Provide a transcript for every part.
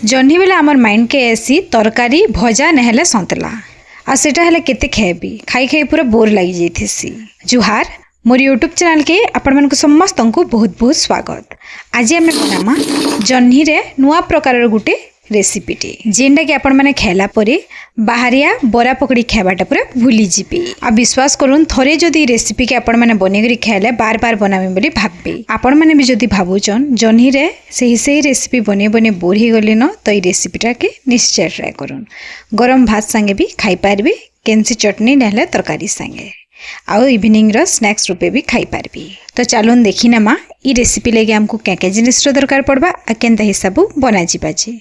जह्नी बेले आमर माइंड के ऐसी तरकारी भजा नहेले सन्तला आ सेटा हेले केते खेबी खाई खाई पूरा बोर लगी जाइथिसी। जुहार मोर यूट्यूब चैनल के आपण मानक समस्त को बहुत बहुत स्वागत। आज आम बनामा जह्नी रे नुआ प्रकार गुटे रेसिपीटी जेनटा कि आपण माने खेला परे बाहरिया बरा पकड़ी खावाटा पूरा भूली जीपे। आ विश्वास करूँ थरे जदि रेसिपी के आपण माने बनेकरी खाइले बार बार बनामी बोली भाबे। आपण माने भी जदि भाबुचन जह्नी रे सही रेसिपी बने बने बोर ही गले न तो ये रेसिपीटा के निश्चय ट्राए करूँ। गरम भात संगे भी खाई पारबे केनसी चटनी नहले तरकारी संगे आउ इवनिंग रो स्नैक्स रूपे भी खाई पारबी। तो चलून देखी नमा ई रेसिपी लगे हमको क्या क्या जिनिस दरकार पड़बा आ केनता हिसाब बना जीवा जे।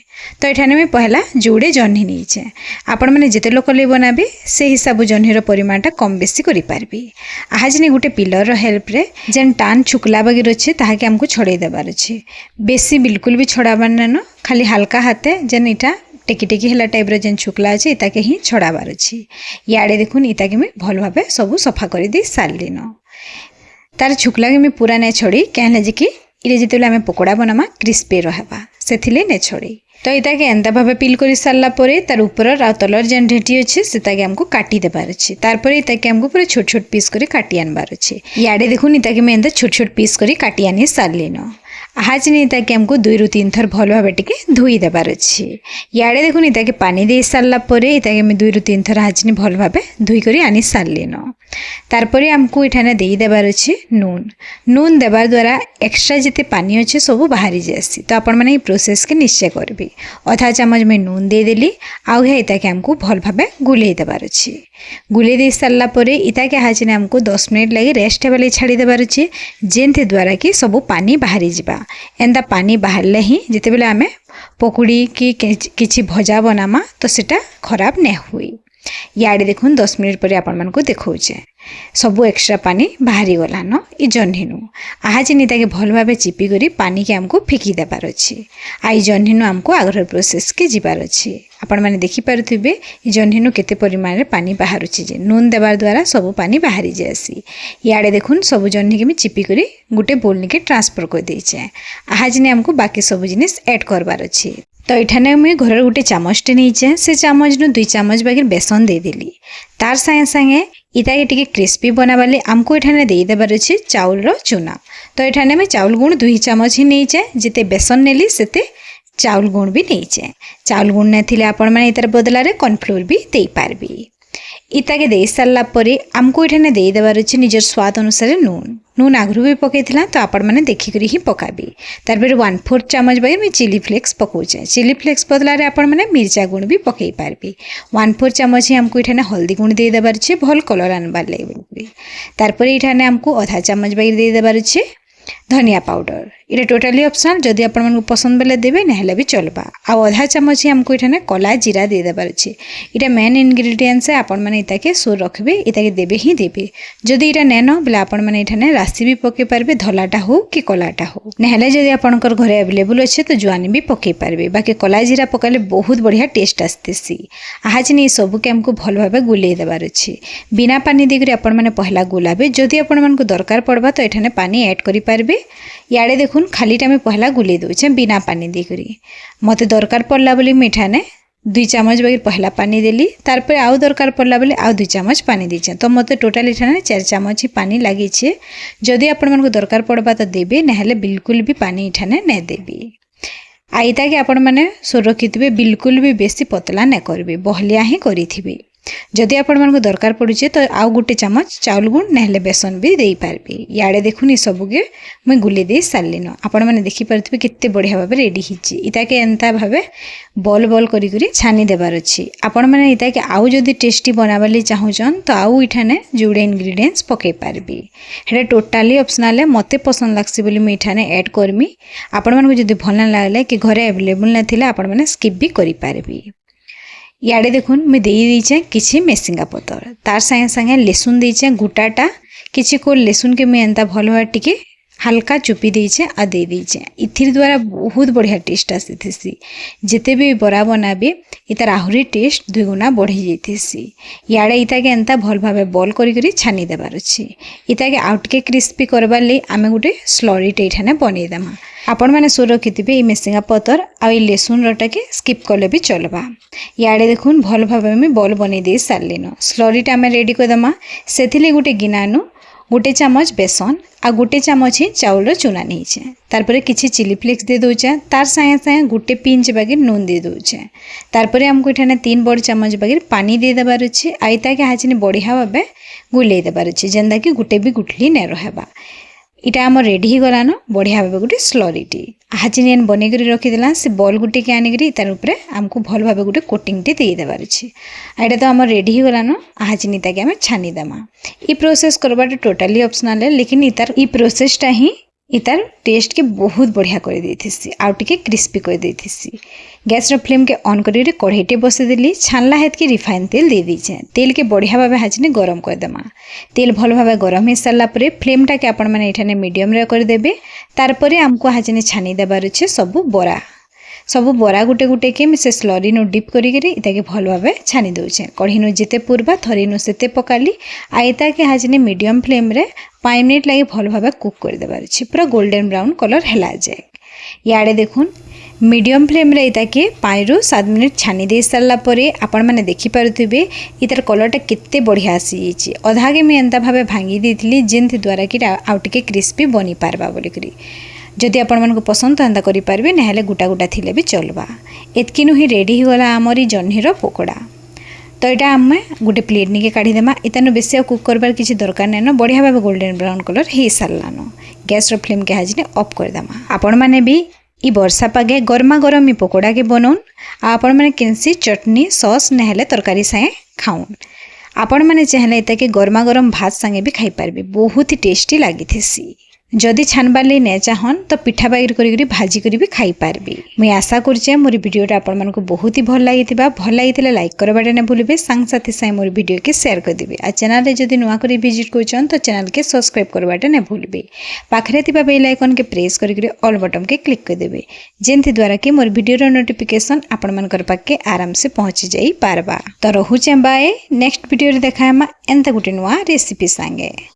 तो एठाने में पहला जोड़े जह्नी नहींचे आपण मैंने जिते लोक ले बनाबे से हिसाब जह्नीर परिमाणटा कम बेसी करि पारबी। आज ने गोटे पिलर हेल्प रे जेन टान छुकला बगिर अच्छे ताहाके हमको छड़े देबार अच्छे। बेसी बिल्कुल भी छड़ाबार न खाली हल्का हाथे जेन इटा टेकी टेकी हला टाइप जेन छुकला अच्छे इताके ही छड़ाबार अच्छे। इे देखुन इताके मुझे भल भाव सब सफा कर दे सारे न तार छुकला के पूरा नहीं छड़ी क्या कि ये जिते आम पकोड़ा बनामा क्रिस्पी रहा से नहीं छड़ी। तो इता के एंता भाव पिल कर सारा तार ऊपर आ तलर जेन ढेटी अच्छे से हमको काटी देबार अच्छे। तार इता के हमको पूरा छोट छोट पीस कर काटी आनबार अच्छे। इे देखुन इता के एंता छोट छोट पीस कर काटी आनी सारे न। आज नहीं ताकि हमको 2 ରୁ 3 थर भल भाव टे धोई देबार अच्छे। इे देखुन इता के पानी दे सारापर इता के 2 ରୁ 3 थर आज भल भाव धोई कर आनी सारे न। तारपर हमको इठाने दे देबार अच्छे नून। नून देबार द्वारा एक्स्ट्रा जिते पानी अच्छे सब बाहरी जासी। तो आपण मैंने प्रोसेस के निश्चय करेंगे। अधा चामच में नून देदेली आउ इता के हमको भल भाव गुले देबार अच्छे। गुले दे सारापर इता के आज हमको 10 मिनट लगे रेस्ट हेबाले छाड़ी देबार अच्छे जेनते द्वारा कि सब पानी बाहरी जावा। एंता पानी बाहरले ही जिते बेले आमे पकुड़ी की किछि भजा बनामा तो सेटा खराब नहीं हुई। इे देखुन 10 मिनट पर आपण मानको देखौचे सबू एक्स्ट्रा पानी बाहरी गला न ई जह्नीनु। आज निता के भल भाव चिपी करी पानी के हमको फिकी देबार अच्छे। आई जह्नीनु हमको आगर प्रोसेस के जीवार अच्छे। आपण माने देखि पारुथिबे ई जह्नीनु केते परिमाण रे पानी बाहरुची जे नून देबार द्वारा सब पानी बाहरी जासी। इे देखुन सब जह्नी के मैं चिपी करी गुटे बोल के ट्रांसफर कर देइछे। आज ने हमको बाकी सब जिनिस ऐड करबार अच्छे। तो इठाने मुझे घर गोटे चामचटे नहीं से चामच नु 2 चामच बाकी बेसन देदेली। तार संगे संगे इता के टिके क्रिस्पी बनाबाले आमको इठाने दे देबार अच्छे चाउल चूना। तो इठाने में चाउल गुण 2 चामच ही नहीं जिते बेसन नेली सेते चाउल गुण भी नहीं। चाउल गुण नहीं आपण मैंने इतार बदलारे कॉर्नफ्लोर भी दे पारबी। इता के दे सारा पर आमको इठाने दे देबार अच्छे निजर स्वाद अनुसार नून। नून आगु भी पकई तो आपण मैंने देखिक ही पकाबी। तार 1/4 चामच बाई मैं चिली फ्लेक्स पकाऊे। चिली फ्लेक्स बदलारे आपण मैंने मिर्चा गुण भी पकई पारबी। 1/4 चामच ही हमको इठाने हल्दी गुण दे देबार अच्छे भल कलर आनबार लगे। तार इठाने हमको आधा चामच बाई दे देबार अच्छे धनिया पाउडर। ये टोटाली ऑप्शनल जदि आपण मानक पसंद बेले देबे नहले भी चलबा। आ आधा चामच ही हमको इठाने कला जीरा दे देबार अच्छे। इटा मेन इंग्रेडिएंट्स है आपण माने इता के सोर रखबे इता के देबे ही देबे। जदि इटा नेनो बेले आपण माने इठाने राशि भी पके पारबे धलाटा हो कि कलाटा हो नहले जदि आपणकर घरे अवेलेबल अच्छे तो जुआनी भी पके पारबे। बाकी कला जीरा पकाले बहुत बढ़िया टेस्ट आसतेसी। आज नहीं सब के हमको भल भाबे गुले देबार अच्छे। बिना पानी देकरी आपण माने पहला गुलाबे जदि आपण मानक दरकार पड़बा तो इठाने पानी ऐड करि पारबे। इे देखुन खालीटा में पहला गुले दूचे बिना पानी देकरी मत दरकार पड़ला बोली मिठाने 2 चामच बाकी पहला पानी देली। तार आउ दरकार पड़ला बोले आउ 2 चामच पानी दीचे। तो मत टोटाल इठाने 4 चामच ही पानी लगी। जदि आपण मानक दरकार पड़बा तो देबे नहले बिल्कुल भी पानी इठाने नहीं देबी। आईता के आपण माने सोर रखिथिबे बिल्कुल भी बेसी पतला नहीं करबे बहलिया ही करिथिबे। जदि आपण मानक दरकार पड़ुचे तो आउ गोटे चामच चाउल गुण नहले बेसन भी दे पारबे। इे देखुन सबके मुझे गुले दे सारे न आपण मैंने देखी पारे केते बढ़िया भाव रेडी हिची। इता के एंता भाव बॉल बॉल करी छानी देबार अच्छे। आपण मैंने इता के आउ जदि टेस्टी बनाबाली चाहूचन तो आउ इठाने जोड़े इंग्रेडिएंट्स पकई पारबे। हेटा टोटाली ऑप्शनल है मते पसंद लागसी बोली मैं इठाने ऐड करमी। आपण मानक जदि भल ना लागले कि घरे अवेलेबल ना थिले आपण मैंने स्किप भी करि पारबे। इे देखुन मुझे दे किसी मेसिंगा पतर तार संगे संगे लेसुन देचे गोटाटा किसी को लेसुन के मुझे एंता भल भाव टिके हल्का चुपी देचे आ दे देचे। इथिर द्वारा बहुत बढ़िया टेस्ट आसी। जिते भी बरा बनाबे इतार आहरी टेस्ट 2 गुना बढ़ी जाइथिसी। इे इता के एंता भल भाव बॉल करी छानी देबार अच्छे। इता के आउट के क्रिस्पी करबार ले आमे गोटे स्लरीटे इठाने बनईदेमा। आपण मैंने सोर रखिथे ये मेसिंगा पतर आ लेसुन रटा के स्किप कले भी चलबा। इे देखुन भल भाव में बॉल बनै दे सारलिन। स्लरीटा आम रेडी करदमा। से गोटे गिनानु गोटे चामच बेसन आ गोटे चामच ही चाउल चूना नहीं तारपर किसी चिली फ्लेक्स दे दौचे तार साए साए गोटे पिंच बागिर नून दे दौचे तारपर आमको ये 3 बड़ चामच बागिर पानी दे देबार अच्छे आईता के हाचिनी बढ़िया भाव गुले देबार अच्छे जेनता कि गोटे भी गुठली नहीं रहा। इटा आम रेडी ही गलान बढ़िया भाव गोटे स्लरीटी हाचिनियन बन रखीदेला से बॉल गुटे के आनिक तार उपरे आमको भल भाव गोटे कोटिंगटे दे देबार अच्छे। एटा तो आम रेडी ही गलान हाचिनी ताकि आम छानीदेमा। ये प्रोसेस करवाटा टोटाली ऑप्शनल है लेकिन ई प्रोसेसटा ही इतार टेस्ट के बहुत बढ़िया कर देथि आउ टिके क्रिस्पी कर देथि। गैस रो फ्लेम के ऑन करी कढ़ईटे बसईदेली छानला हेत के रिफाइन तेल दे दीचे तेल के बढ़िया भाव हाचिने गरम करदेमा। तेल भल भाव गरम हो सारा फ्लेमटा के आपण मैंने ये मीडियम रे करदेबे। तारपर आमको हाचिने छानी देबार अच्छे सबू बरा गोटे गोटे के से स्लरी नु डिप करी भल भाव छानी दौचे। कढ़ी नु जिते पूर्वा थरी नु सेते पकाली आईता के हाजिने मीडियम फ्लेम रे 5 मिनिट लगे भल भाव कुक कर देबार अछि पूरा गोल्डन ब्राउन कलर हैला जाए। याडे देखुन मीडियम फ्लेम रे इता के 5 रु 7 मिनिट छानी दे सारला परे आपण माने देखि पारुथिबे इतार कलरटा केते बढ़िया आसी जाइछि। अधा के मैं एंता भाव भांगी देथिली जेंथि द्वारा कि आउ टिके क्रिस्पी बनी पारबा बोली करी। जदि आपण मानको पसंद तो एंता करि पारबे नहेले गुटा गुटा थिले भी चलबा। एतकी नु ही रेडी हो गला आमरी जह्नीर पकोड़ा। तो यहाँ आम गोटे प्लेट निके काढ़ीदेमा। इतानु बेसी कुक करबार किसी दरकार नहीं बढ़िया भाव गोल्डन ब्राउन कलर हो सारान। गैस रो फ्लेम के हाजिने ऑफ करदेमा। आपण माने भी ई वर्षा पागे गरमा गरम पकोड़ा के बनाउन आपण माने केनसी चटनी सॉस नहेले तरकारी साए खाउन। आपण माने चाहले इता के गरमा गरम भात संगे भी खाई पारबे बहुत ही टेस्टी लागिथेसी। जदि छानबार लगे नहीं चाहन तो पिठा बागिर करी भाजी करी भी खाई पारबे। मुझे आशा करुचे मोर वीडियोटा आपण मानक बहुत ही भल लगी लाइक करवाटा नहीं भूलिए सांग साथी साए मोर वीडियो के शेयर कर देबे। आ चैनल रे जदि नुआ करी विजिट करछन तो चैनल के सब्सक्राइब करवाटा नहीं भूलिए। पाखरे थिबा बेल आइकन के प्रेस करी ऑल बटन के क्लिक कर देबे जेंथि द्वारा कि मोर वीडियो नोटिफिकेशन आपण मानकर पाके आराम से पहुंची जाई पारबा। तो रहुचे बाय नेक्स्ट वीडियो रे देखायमा एंता गुटे नुआ रेसिपी संगे।